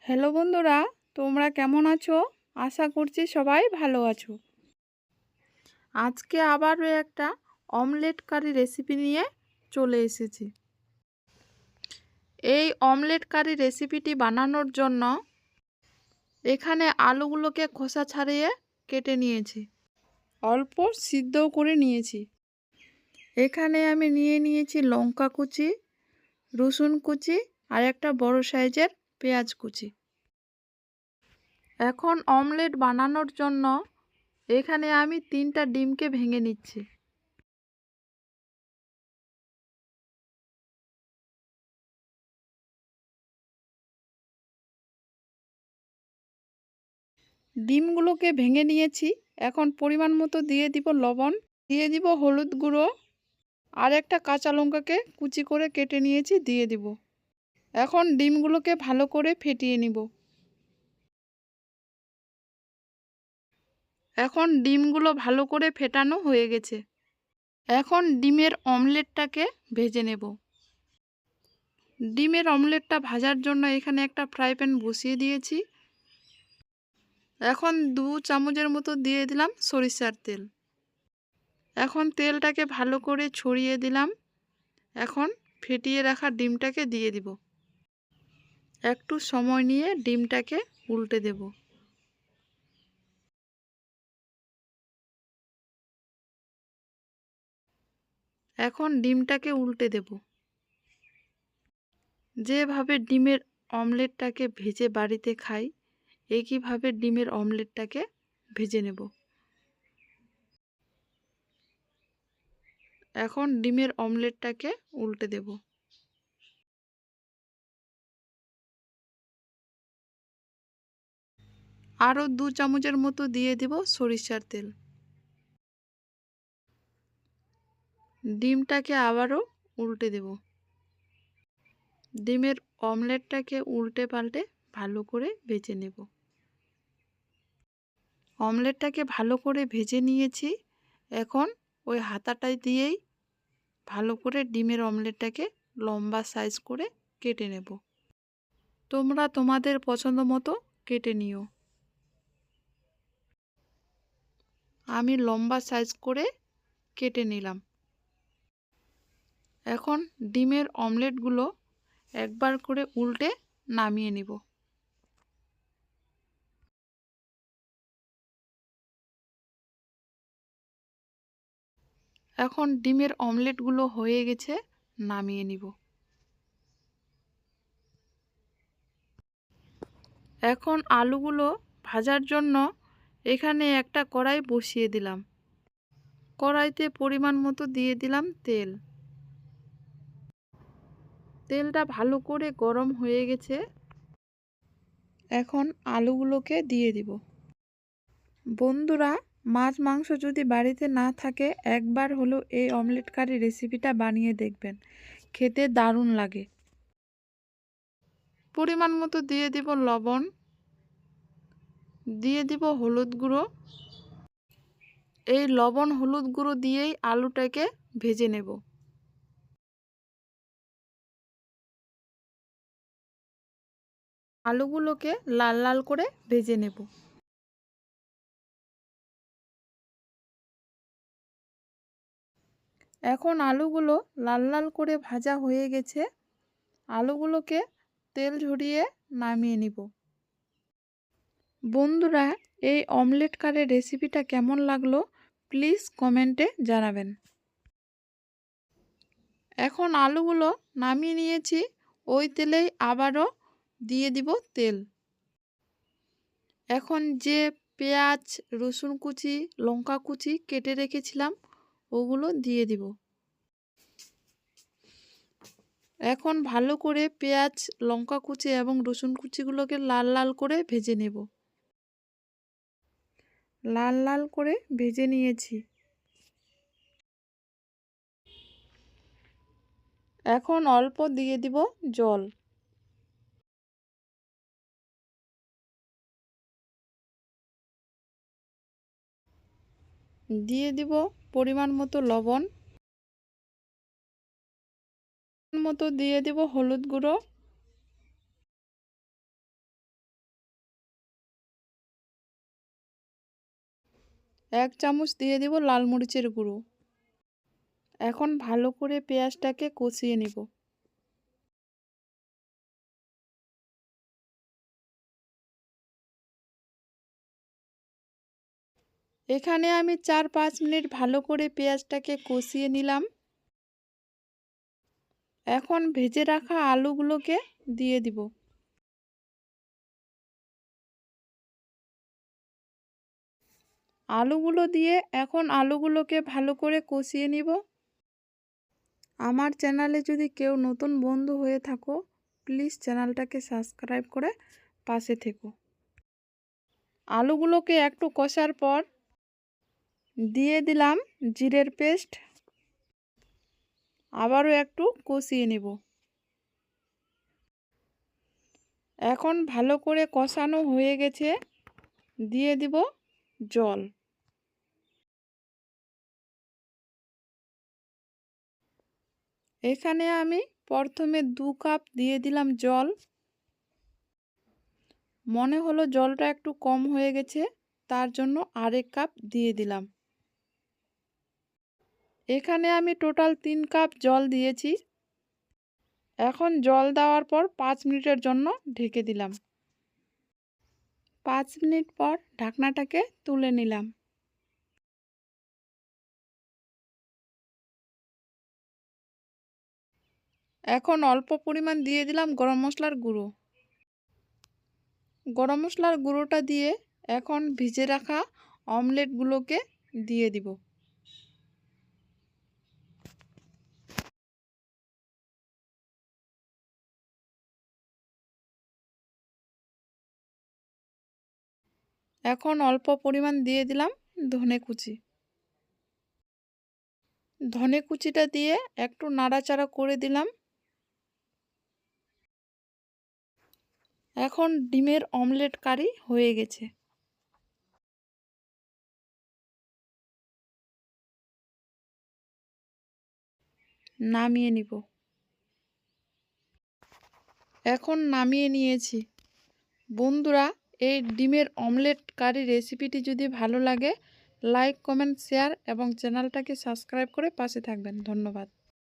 Hello বন্ধুরা, তোমরা কেমন আছো? আশা করছি সবাই ভালো আছো। আজকে আবারও একটা অমলেট কারি রেসিপি নিয়ে চলে এসেছি। এই অমলেট কারি রেসিপিটি বানানোর জন্য এখানে আলুগুলোকে খোসা ছাড়িয়ে কেটে নিয়েছি, অল্প সিদ্ধও করে নিয়েছি। এখানে আমি নিয়েছি লঙ্কা কুচি, রসুন কুচি আর একটা বড় সাইজের পেঁয়াজ কুচি। এখন অমলেট বানানোর জন্য এখানে আমি 3টা ডিমকে ভেঙে নিচ্ছি। ডিমগুলোকে ভেঙে নিয়েছি। এখন পরিমাণ মতো দিয়ে দিব লবণ, দিয়ে দিব হলুদ গুঁড়ো, আর একটা কাঁচা লঙ্কাকে কুচি করে কেটে নিয়েছি দিয়ে দিব। এখন ডিমগুলোকে ভালো করে ফেটিয়ে নিব। এখন ডিমগুলো ভালো করে ফেটানো হয়ে গেছে। এখন ডিমের অমলেটটাকে ভেজে নেব। ডিমের অমলেটটা ভাজার জন্য এখানে একটা ফ্রাই প্যান বসিয়ে দিয়েছি। এখন 2 চামচের মতো দিয়ে দিলাম সরিষার তেল। এখন তেলটাকে ভালো করে ছড়িয়ে দিলাম। এখন ফেটিয়ে রাখা ডিমটাকে দিয়ে দিব। একটু সময় নিয়ে ডিমটাকে উল্টে দেব। এখন ডিমটাকে উল্টে দেব। যেভাবে ডিমের অমলেটটাকে ভেজে বাড়িতে খাই, একইভাবে ডিমের অমলেটটাকে ভেজে নেব। এখন ডিমের অমলেটটাকে উল্টে দেব। আরও 2 চামচের মতো দিয়ে দিব সরিষার তেল। ডিমটাকে আবারও উল্টে দেব। ডিমের অমলেটটাকে উল্টে পাল্টে ভালো করে ভেজে নেব। অমলেটটাকে ভালো করে ভেজে নিয়েছি। এখন ওই হাতাটাই দিয়েই ভালো করে ডিমের অমলেটটাকে লম্বা সাইজ করে কেটে নেব। তোমরা তোমাদের পছন্দ মতো কেটে নিও। আমি লম্বা সাইজ করে কেটে নিলাম। এখন ডিমের অমলেটগুলো একবার করে উল্টে নামিয়ে নিব। এখন ডিমের অমলেটগুলো হয়ে গেছে, নামিয়ে নিব। এখন আলুগুলো ভাজার জন্য এখানে একটা কড়াই বসিয়ে দিলাম। কড়াইতে পরিমাণ মতো দিয়ে দিলাম তেল। তেলটা ভালো করে গরম হয়ে গেছে। এখন আলুগুলোকে দিয়ে দিব। বন্ধুরা, মাছ মাংস যদি বাড়িতে না থাকে, একবার হলো এই অমলেট কারি রেসিপিটা বানিয়ে দেখবেন, খেতে দারুণ লাগে। পরিমাণ মতো দিয়ে দিব লবণ, দিয়ে দিব হলুদ গুঁড়ো। এই লবণ হলুদ গুঁড়ো দিয়েই আলুটাকে ভেজে নেব। আলুগুলোকে লাল লাল করে ভেজে নেব। এখন আলুগুলো লাল লাল করে ভাজা হয়ে গেছে। আলুগুলোকে তেল ঝরিয়ে নামিয়ে নিব। বন্ধুরা, এই অমলেট কারি রেসিপিটা কেমন লাগলো প্লিজ কমেন্টে জানাবেন। এখন আলুগুলো নামিয়ে নিয়েছি। ওই তেলেই আবারও দিয়ে দিব তেল। এখন যে পেঁয়াজ, রসুন কুচি, লঙ্কা কুচি কেটে রেখেছিলাম, ওগুলো দিয়ে দিব। এখন ভালো করে পেঁয়াজ, লঙ্কা কুচি এবং রসুন কুচিগুলোকে লাল লাল করে ভেজে নেব। লাল লাল করে ভেজে নিয়েছি। এখন অল্প দিয়ে দিব জল। দিয়ে দিব পরিমাণ মতো লবণ, দিয়ে দিব হলুদ গুঁড়ো, 1 চামচ দিয়ে দিব লাল মরিচের গুঁড়ো। এখন ভালো করে পেঁয়াজটাকে কষিয়ে নিব। এখানে আমি 4-5 মিনিট ভালো করে পেঁয়াজটাকে কষিয়ে নিলাম। এখন ভেজে রাখা আলুগুলোকে দিয়ে দিব। আলুগুলো দিয়ে এখন আলুগুলোকে ভালো করে কষিয়ে নিব। আমার চ্যানেলে যদি কেউ নতুন বন্ধু হয়ে থাকো, প্লিজ চ্যানেলটাকে সাবস্ক্রাইব করে পাশে থেকো। আলুগুলোকে একটু কষার পর দিয়ে দিলাম জিরের পেস্ট। আবারও একটু কষিয়ে নেব। এখন ভালো করে কষানো হয়ে গেছে, দিয়ে দিব জল। এখানে আমি প্রথমে 2 কাপ দিয়ে দিলাম জল। মনে হলো জলটা একটু কম হয়ে গেছে, তার জন্য আরেক কাপ দিয়ে দিলাম। এখানে আমি টোটাল 3 কাপ জল দিয়েছি। এখন জল দেওয়ার পর 5 মিনিটের জন্য ঢেকে দিলাম। 5 মিনিট পর ঢাকনাটাকে তুলে নিলাম। এখন অল্প পরিমাণ দিয়ে দিলাম গরম মশলার গুঁড়ো। গরম মশলার গুঁড়োটা দিয়ে এখন ভিজে রাখা অমলেটগুলোকে দিয়ে দিব। এখন অল্প পরিমাণ দিয়ে দিলাম ধনে কুচি। ধনে কুচিটা দিয়ে একটু নাড়াচাড়া করে দিলাম। এখন ডিমের অমলেট কারি হয়ে গেছে। নামিয়ে নিব। এখন নামিয়ে নিয়েছি। বন্ধুরা, এই ডিমের অমলেট কারি রেসিপিটি যদি ভালো লাগে, লাইক, কমেন্ট, শেয়ার এবং চ্যানেলটাকে সাবস্ক্রাইব করে পাশে থাকবেন। ধন্যবাদ।